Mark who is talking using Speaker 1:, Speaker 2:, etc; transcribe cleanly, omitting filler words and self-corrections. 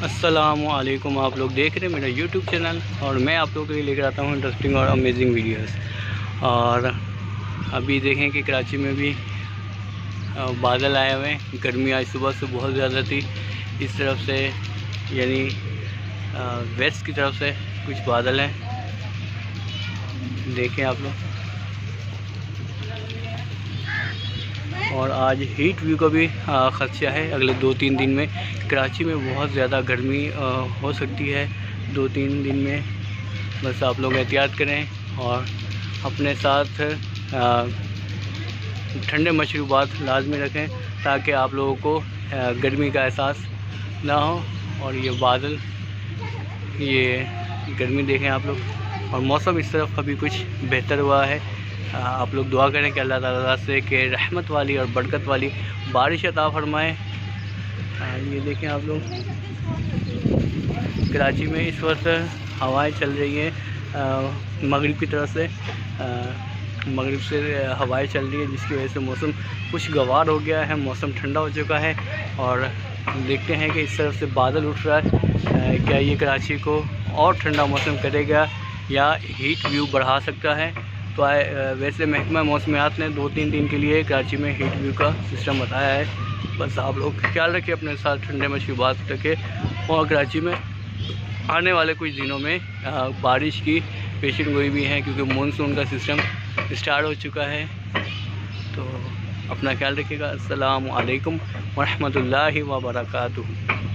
Speaker 1: अस्सलामुअलैकुम। आप लोग देख रहे हैं मेरा यूट्यूब चैनल और मैं आप लोगों के लिए लेकर आता हूँ इंटरेस्टिंग और अमेजिंग वीडियोस। और अभी देखें कि कराची में भी बादल आए हुए हैं। गर्मी आज सुबह से बहुत ज़्यादा थी। इस तरफ से यानी वेस्ट की तरफ से कुछ बादल हैं, देखें आप लोग। और आज हीट व्यू का भी ख़दशा है। अगले 2-3 दिन में कराची में बहुत ज़्यादा गर्मी हो सकती है। 2-3 दिन में बस आप लोग एहतियात करें और अपने साथ ठंडे मशरूबात लाजमी रखें ताकि आप लोगों को गर्मी का एहसास ना हो। और ये बादल, ये गर्मी देखें आप लोग। और मौसम इस तरफ अभी कुछ बेहतर हुआ है। आप लोग दुआ करें कि अल्लाह ताला से कि रहमत वाली और बरकत वाली बारिश अता फरमाएँ। ये देखें आप लोग, कराची में इस वक्त हवाएं चल रही हैं मगरिब की तरफ से। मगरिब से हवाएं चल रही है जिसकी वजह से मौसम खुशगवार हो गया है, मौसम ठंडा हो चुका है। और देखते हैं कि इस तरफ से बादल उठ रहा है, क्या ये कराची को और ठंडा मौसम करेगा या हीट व्यू बढ़ा सकता है। तो वैसे महकमा मौसमियात ने 2-3 दिन के लिए कराची में हीट व्यू का सिस्टम बताया है। बस आप लोग ख्याल रखें, अपने साथ ठंडे मशरूबात रखें। और कराची में आने वाले कुछ दिनों में बारिश की पेशन गोई भी है क्योंकि मानसून का सिस्टम स्टार्ट हो चुका है। तो अपना ख्याल रखिएगा। अस्सलामु अलैकुम व रहमतुल्लाहि व बरकातुहू।